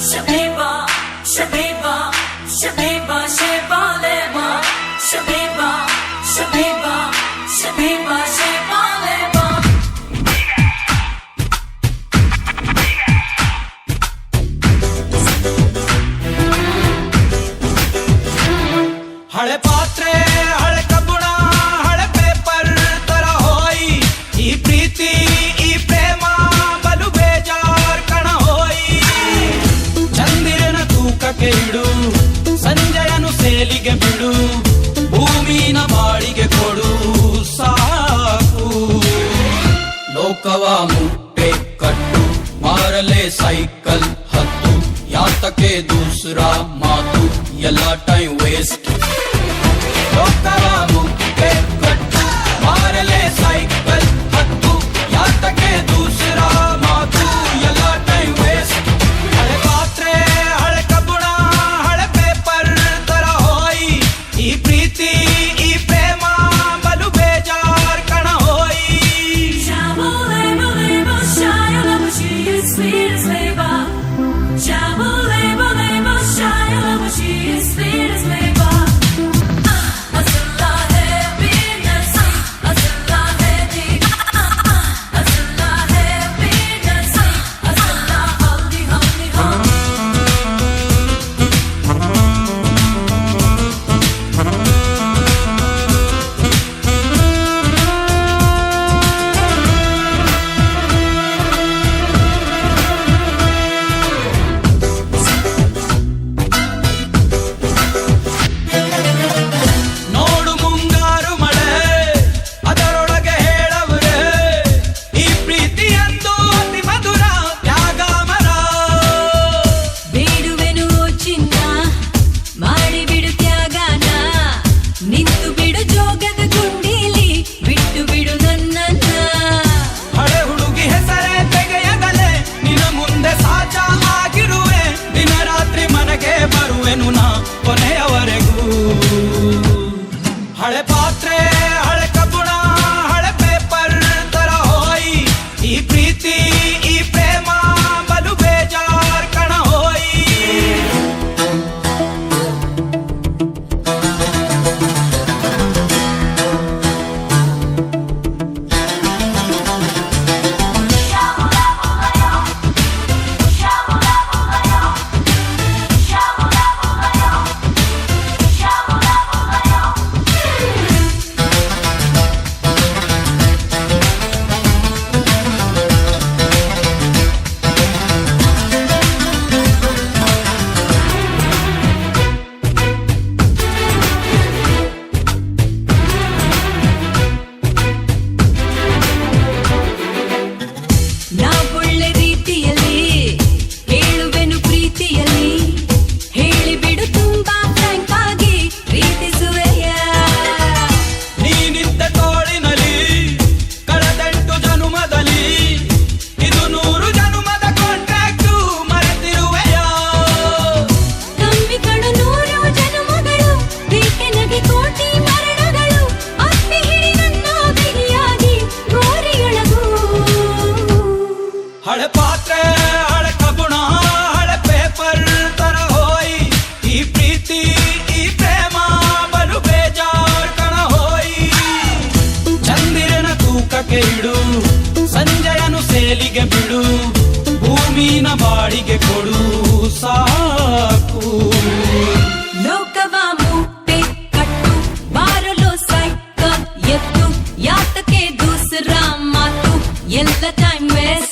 Shabiba, Shabiba, Shabiba, Shabalema, Shabiba, Shabiba, Shabiba, Shabalema. ಹಳೆ ಪಾತ್ರೆ ಹಳೆ ಕಬ್ಬುಣ ಹಳೆ ಪೇಪರ್ ತರ ಹೋಯಿ ಈ ಪ್ರೀತಿ ಈ ಪ್ರೇಮ ಬಲು ಬೇಜಾರ್ ಕಣ ಹೋಯಿ ಚಂದಿರನ ತೂಕಕ್ಕೆ ಇಡು ಸಂಜಯನು ಸೇಲಿಗೆ ಬಿಡು ಭೂಮಿನ ಬಾಳಿಗೆ ಕೊಡು ಸಾಕು ಲೋಕವ ಮುಟ್ಟೆ ಕಟ್ಟು ಮಾರಲೆ ಸೈಕಲ್ ಹತ್ತು ಯಾತಕ್ಕೆ ದೂಸರಾ ಮಾತು ಎಲ್ಲ ಟೈಮ್ ವೇಸ್ಟ್ ಲೋಕವ ಮುಟ್ಟೆ ಕಟ್ಟು ಮಾರಲೆ ಸೈಕಲ್ ಹತ್ತು ಯಾತಕ್ಕೆ ದೂಸರಾ ಮಾತು ಎಲ್ಲ ಟೈಮ್ ವೇಸ್ಟ್ ಹಳೆ ಪಾತ್ರೆ ಹಳೆ ಕಬ್ಬುಣ ಹಳೆ ಪೇಪರ್ ತರ ಹೋಯಿ ಈ ಪ್ರೀತಿ ಈ ಪ್ರೇಮ ಬಲು ಬೇಜಾರ್ ಕಣ ಹೋಯಿ Shabalema, lema, shayalama, she is sweet as labor. Shabalema, lema, shayalama, she is sweet as labor. Asla hai peanuts, asla hai deep. Asla hai peanuts, asla haldi haldi hum. ನೋಡು ಮುಂಗಾರು ಮಳೆ ಅದರೊಳಗೆ ಹೇಳವ್ರೆ ಈ ಪ್ರೀತಿಯಂದು ಅತಿ ಮಧುರ ತ್ಯಾಗ ಮರ ಬೇಡುವೆನು ಚಿನ್ನ ಮಾಡಿಬಿಡು ತ್ಯಾಗನ ನಿಂತು ಬಿಡು ಜೋಗದ ಗುಂಡೀಲಿ ಬಿಟ್ಟು ಬಿಡು ನನ್ನನ್ನ ಹಳೆ ಹುಡುಗಿ ಹೆಸರೇ ತೆಗೆಯಗಲೆ ನಿನ್ನ ಮುಂದೆ ಸಾಚ ಆಗಿರುವೆ ದಿನ ರಾತ್ರಿ ಮನೆಗೆ ಬರುವೆನು ನಾ ಕೊನೆಯವರೆಗೂ ಹಳೆ ಪಾತ್ರೆ ಹಳೆ ಕಬ್ಬುಣ ಹಳೆ ಪೇಪರ್ ತರ ಹೋಯಿ ಈ ಪ್ರೀತಿ ಈ ಪ್ರೇಮ ಬಲು ಬೇಜಾರ್ ಕಣ ಹೋಯಿ ನಾ ಒಳ್ಳೆ ರೀತಿಯಲ್ಲಿ ಹೇಳುವೆನು ಪ್ರೀತಿಯಲ್ಲಿ ಹೇಳಿಬಿಡು ತುಂಬಾ ಫ್ರಾಂಕ್ ಆಗಿ ಪ್ರೀತಿಸುವೆಯ ನೀನಿದ್ದ ತೋಳಿನಲ್ಲಿ ಕಳೆದೆಂಟು ಜನುಮದಲ್ಲಿ ಇದು 100 ಜನುಮದ ಕಾಂಟ್ರಾಕ್ಟು ಮರೆತಿರುವೆಯ ನಂಬಿಕಳು 100 ಜನುಮಗಳು ಏಕೆ ನಗೆ ಕೋಟಿ ಮರಣಗಳು ಅಪ್ಪಿ ಹಿಡಿ ನನ್ನ ಬಿಗಿಯಾಗಿ ಗೋರಿಯೊಳಗೂ ಹಳೆ ಪಾತ್ರೆ ಹಳೆ ಕಬ್ಬುಣ ಹಳೆ ಪೇಪರ್ ತರ ಹೋಯಿ ಈ ಪ್ರೀತಿ ಈ ಪ್ರೇಮ ಬಲು ಬೇಜಾರ್ ಕಣ ಹೋಯಿ ಚಂದಿರನ ತೂಕಕ್ಕೆ ಇಡು ಸಂಜಯನು ಸೇಲಿಗೆ ಬಿಡು ಭೂಮಿನ ಬಾಡಿಗೆ ಕೊಡು ಸಾಕು ಲೋಕವ ಮುಟ್ಟೆ ಕಟ್ಟು ಬಾರಲು ಸೈಕಲ್ ಎತ್ತು ಯಾತಕ್ಕೆ ದೂಸರಾ ಮಾತು ಎಲ್ಲ ಟೈಮ್ ವೇಸ್ಟ್